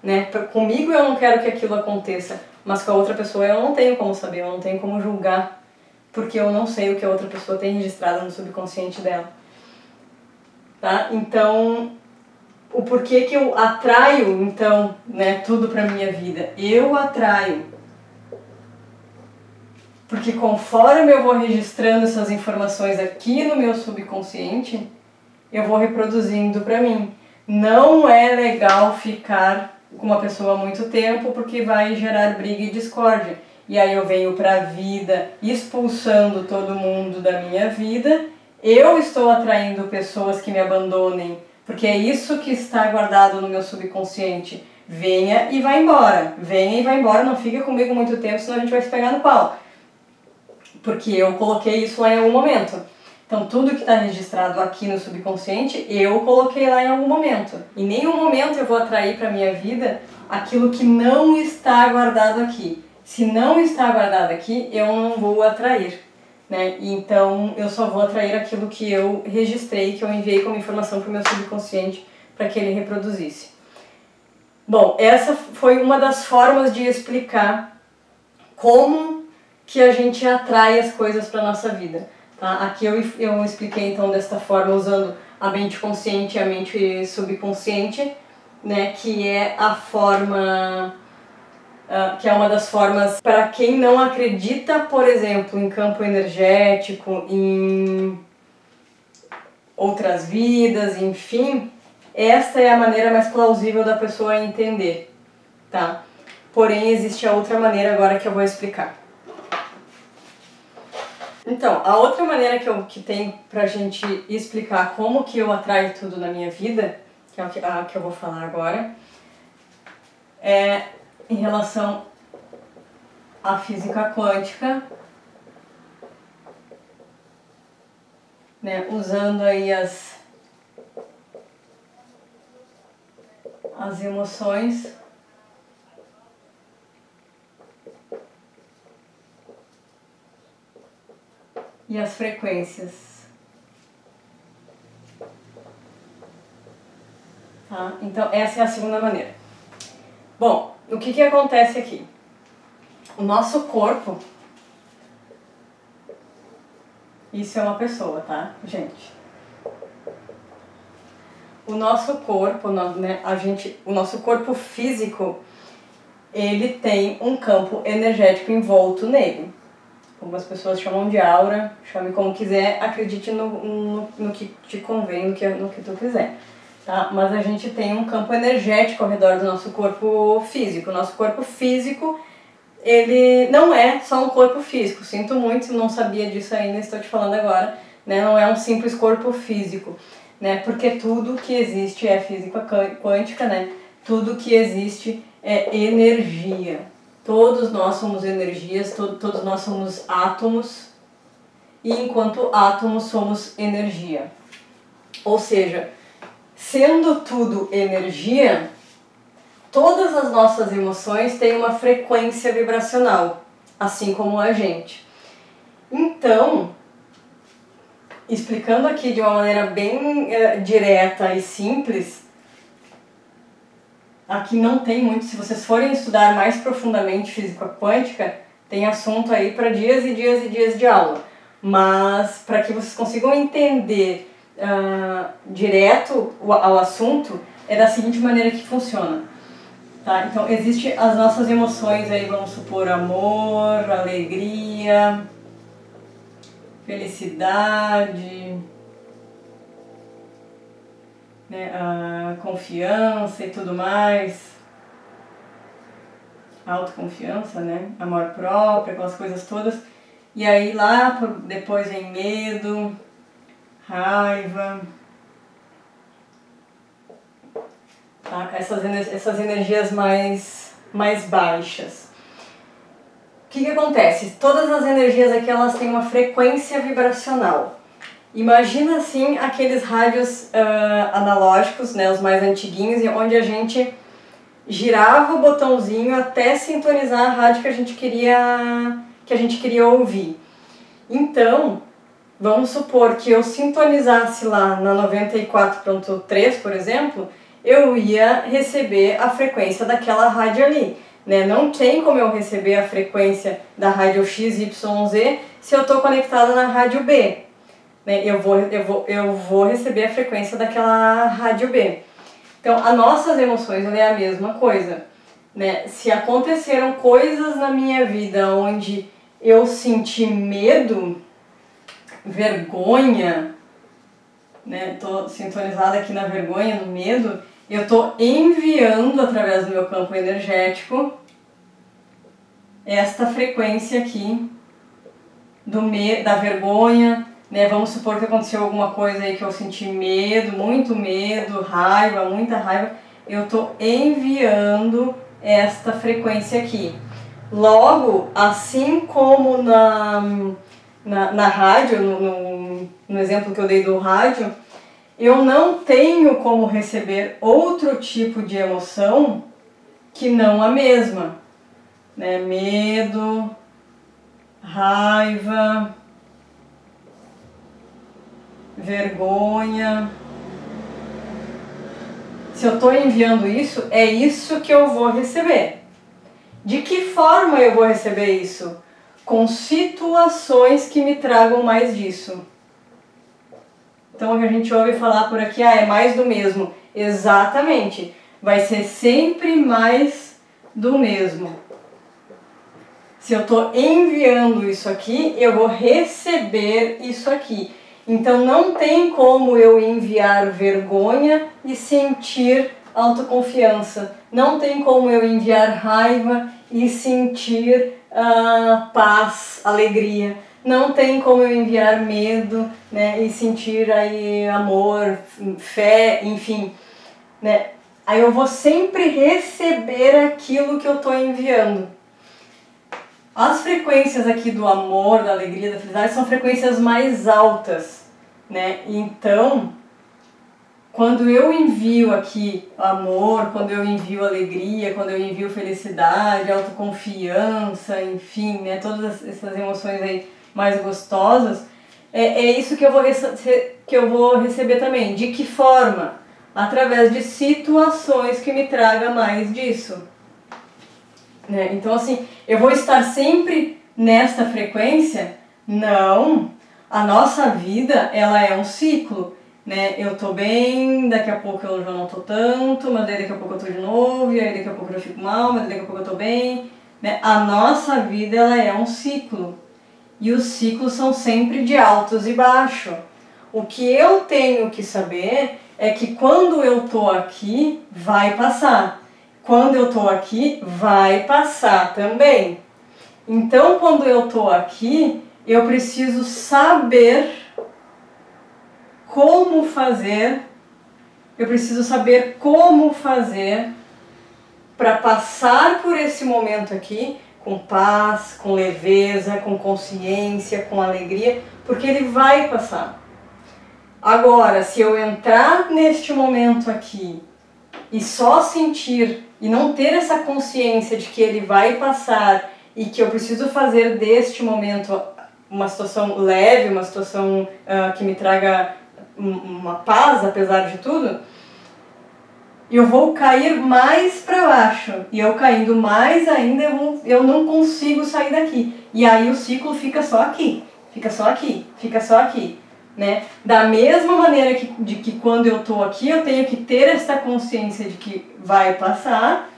né? Comigo eu não quero que aquilo aconteça, mas com a outra pessoa eu não tenho como saber, eu não tenho como julgar, porque eu não sei o que a outra pessoa tem registrado no subconsciente dela. Tá? Então, o porquê que eu atraio, então, né, tudo pra minha vida? Eu atraio. Porque conforme eu vou registrando essas informações aqui no meu subconsciente, eu vou reproduzindo pra mim. Não é legal ficar com uma pessoa há muito tempo porque vai gerar briga e discórdia. E aí eu venho pra vida expulsando todo mundo da minha vida. Eu estou atraindo pessoas que me abandonem, porque é isso que está guardado no meu subconsciente. Venha e vai embora. Venha e vai embora, não fica comigo muito tempo, senão a gente vai se pegar no pau. Porque eu coloquei isso lá em algum momento. Então tudo que está registrado aqui no subconsciente, eu coloquei lá em algum momento. Em nenhum momento eu vou atrair para minha vida aquilo que não está guardado aqui. Se não está guardado aqui, eu não vou atrair. Né? Então eu só vou atrair aquilo que eu registrei, que eu enviei como informação para o meu subconsciente para que ele reproduzisse. Bom, essa foi uma das formas de explicar como que a gente atrai as coisas para a nossa vida. Tá? Aqui eu expliquei então desta forma, usando a mente consciente e a mente subconsciente, né? Que é a forma... que é uma das formas para quem não acredita, por exemplo, em campo energético, em outras vidas, enfim, esta é a maneira mais plausível da pessoa entender, tá? Porém, existe a outra maneira agora que eu vou explicar. Então, a outra maneira que tem pra gente explicar como que eu atraio tudo na minha vida, que é a que eu vou falar agora, é em relação à física quântica, né, usando aí as emoções e as frequências. Tá? Então essa é a segunda maneira. Bom, o que acontece aqui? O nosso corpo, isso é uma pessoa, tá, gente? O nosso corpo, né, o nosso corpo físico, ele tem um campo energético envolto nele. Algumas pessoas chamam de aura, chame como quiser, acredite no que te convém, no que tu quiser. Tá? Mas a gente tem um campo energético ao redor do nosso corpo físico. O nosso corpo físico ele não é só um corpo físico. Sinto muito se não sabia disso ainda, estou te falando agora, né? Não é um simples corpo físico, né? Porque tudo que existe é física quântica, né? Tudo que existe é energia. Todos nós somos energias, todos nós somos átomos, e enquanto átomos somos energia. Ou seja, sendo tudo energia, todas as nossas emoções têm uma frequência vibracional, assim como a gente. Então, explicando aqui de uma maneira bem direta e simples, aqui não tem muito, se vocês forem estudar mais profundamente física quântica, tem assunto aí para dias e dias e dias de aula. Mas para que vocês consigam entender direto ao assunto, é da seguinte maneira que funciona. Tá? Então, existem as nossas emoções aí, vamos supor, amor, alegria, felicidade, né, a confiança e tudo mais, autoconfiança, né, amor próprio, aquelas coisas todas. E aí lá depois vem medo, raiva, tá? Essas energias mais baixas. O que acontece? Todas as energias aqui, elas têm uma frequência vibracional. Imagina assim aqueles rádios analógicos, né, os mais antiguinhos, onde a gente girava o botãozinho até sintonizar a rádio que a gente queria ouvir. Então, vamos supor que eu sintonizasse lá na 94.3, por exemplo, eu ia receber a frequência daquela rádio ali, né? Não tem como eu receber a frequência da rádio XYZ se eu estou conectada na rádio B, né? Eu vou receber a frequência daquela rádio B. Então, as nossas emoções é a mesma coisa, né? Se aconteceram coisas na minha vida onde eu senti medo, vergonha, né? Tô sintonizada aqui na vergonha, no medo, eu tô enviando através do meu campo energético esta frequência aqui da vergonha, né? Vamos supor que aconteceu alguma coisa aí que eu senti medo, muito medo, raiva, muita raiva, eu tô enviando esta frequência aqui. Logo, assim como na rádio, no exemplo que eu dei do rádio, eu não tenho como receber outro tipo de emoção que não a mesma, né? Medo, raiva, vergonha. Se eu estou enviando isso, é isso que eu vou receber. De que forma eu vou receber isso? Com situações que me tragam mais disso. Então a gente ouve falar por aqui, é mais do mesmo. Exatamente, vai ser sempre mais do mesmo. Se eu estou enviando isso aqui, eu vou receber isso aqui. Então não tem como eu enviar vergonha e sentir autoconfiança. Não tem como eu enviar raiva e sentir paz, alegria. Não tem como eu enviar medo, né, e sentir aí amor, fé, enfim, né? Aí eu vou sempre receber aquilo que eu estou enviando. As frequências aqui do amor, da alegria, da felicidade são frequências mais altas, né? Então, quando eu envio aqui amor, quando eu envio alegria, quando eu envio felicidade, autoconfiança, enfim, né, todas essas emoções aí mais gostosas, é isso que eu vou receber também. De que forma? Através de situações que me tragam mais disso. Né? Então, assim, eu vou estar sempre nesta frequência? Não. A nossa vida, ela é um ciclo. Né? Eu tô bem, daqui a pouco eu já não tô tanto, mas daí daqui a pouco eu tô de novo, e aí daqui a pouco eu já fico mal, mas daqui a pouco eu tô bem. Né? A nossa vida, ela é um ciclo. E os ciclos são sempre de altos e baixos. O que eu tenho que saber é que quando eu tô aqui, vai passar. Quando eu tô aqui, vai passar também. Então, quando eu tô aqui, eu preciso saber como fazer, para passar por esse momento aqui com paz, com leveza, com consciência, com alegria, porque ele vai passar. Agora, se eu entrar neste momento aqui e só sentir e não ter essa consciência de que ele vai passar e que eu preciso fazer deste momento uma situação leve, uma situação que me traga uma paz apesar de tudo, eu vou cair mais para baixo. E eu caindo mais ainda, eu não consigo sair daqui. E aí o ciclo fica só aqui, fica só aqui, fica só aqui. Né? Da mesma maneira de que quando eu estou aqui, eu tenho que ter essa consciência de que vai passar.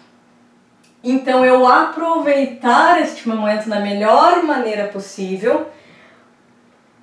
Então eu aproveitar este momento da melhor maneira possível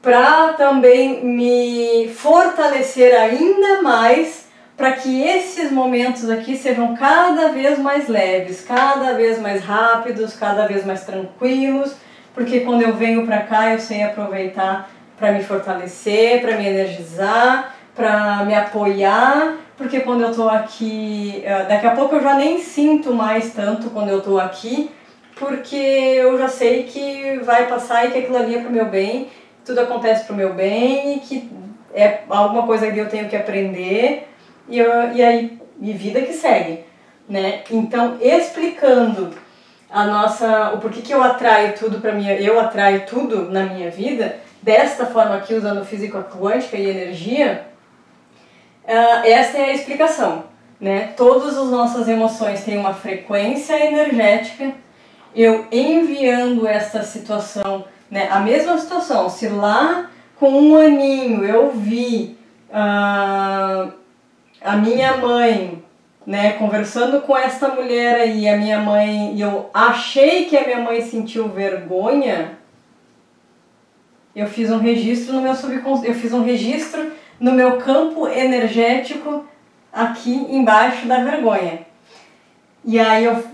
para também me fortalecer ainda mais para que esses momentos aqui sejam cada vez mais leves, cada vez mais rápidos, cada vez mais tranquilos, porque quando eu venho para cá eu sei aproveitar para me fortalecer, para me energizar, para me apoiar, porque quando eu estou aqui, daqui a pouco eu já nem sinto mais tanto quando eu estou aqui, porque eu já sei que vai passar e que aquilo ali é para o meu bem, tudo acontece para o meu bem e que é alguma coisa que eu tenho que aprender e vida que segue, né? Então, explicando o porquê que eu atraio tudo na minha vida, desta forma aqui, usando física quântica e energia, essa é a explicação, né? Todas as nossas emoções têm uma frequência energética. Eu enviando essa situação, né? A mesma situação, se lá com 1 aninho eu vi a minha mãe, né, conversando com esta mulher aí, a minha mãe, e eu achei que a minha mãe sentiu vergonha, eu fiz um registro no meu subconsciente, eu fiz um registro no meu campo energético aqui embaixo da vergonha. E aí eu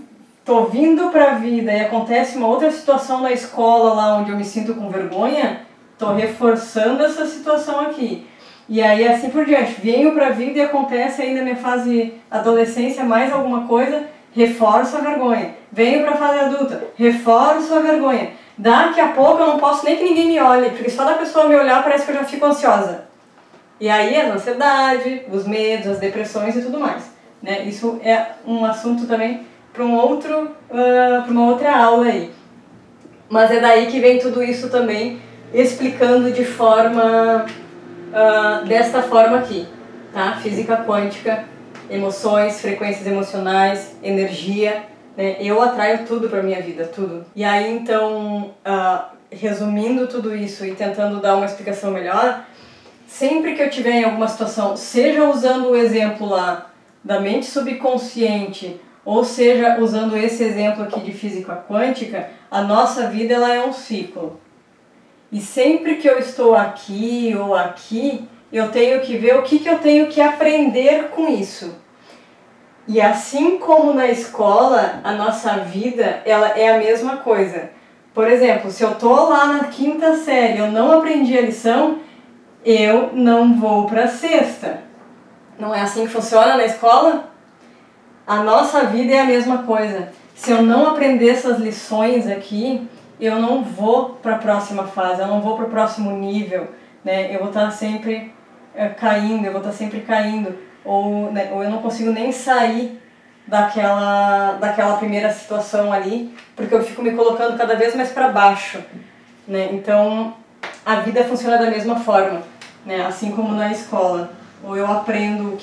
tô vindo pra vida e acontece uma outra situação na escola lá onde eu me sinto com vergonha, tô reforçando essa situação aqui. E aí assim por diante, venho pra vida e acontece aí na minha fase adolescência mais alguma coisa, reforço a vergonha. Venho pra fase adulta, reforço a vergonha. Daqui a pouco eu não posso nem que ninguém me olhe, porque só da pessoa me olhar parece que eu já fico ansiosa. E aí a ansiedade, os medos, as depressões e tudo mais, né? Isso é um assunto também para uma outra aula aí. Mas é daí que vem tudo isso também, explicando de forma, desta forma aqui, tá? Física quântica, emoções, frequências emocionais, energia, né? Eu atraio tudo para minha vida, tudo. E aí então, resumindo tudo isso e tentando dar uma explicação melhor, sempre que eu tiver em alguma situação, seja usando o exemplo lá da mente subconsciente, ou seja usando esse exemplo aqui de física quântica, a nossa vida ela é um ciclo. E sempre que eu estou aqui ou aqui, eu tenho que ver o que eu tenho que aprender com isso. E assim como na escola, a nossa vida ela é a mesma coisa. Por exemplo, se eu estou lá na 5ª série e eu não aprendi a lição, eu não vou para a 6ª. Não é assim que funciona na escola? A nossa vida é a mesma coisa. Se eu não aprender essas lições aqui, eu não vou para a próxima fase, eu não vou para o próximo nível, né? Eu vou estar sempre caindo, ou eu não consigo nem sair daquela primeira situação ali, porque eu fico me colocando cada vez mais para baixo, né? Então, a vida funciona da mesma forma, né? Assim como na escola. Ou eu aprendo o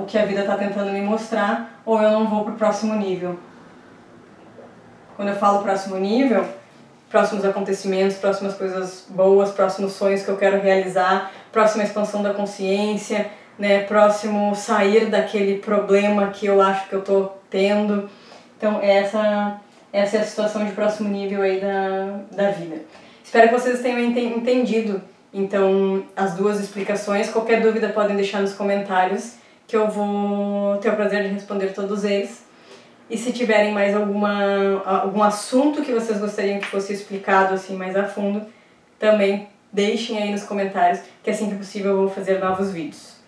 que a vida está tentando me mostrar, ou eu não vou para o próximo nível. Quando eu falo próximo nível, próximos acontecimentos, próximas coisas boas, próximos sonhos que eu quero realizar, próxima expansão da consciência, né? Próximo sair daquele problema que eu acho que eu estou tendo. Então essa é a situação de próximo nível aí da vida. Espero que vocês tenham entendido então as duas explicações. Qualquer dúvida podem deixar nos comentários, que eu vou ter o prazer de responder todos eles. E se tiverem mais algum assunto que vocês gostariam que fosse explicado assim mais a fundo, também deixem aí nos comentários, que assim que possível eu vou fazer novos vídeos.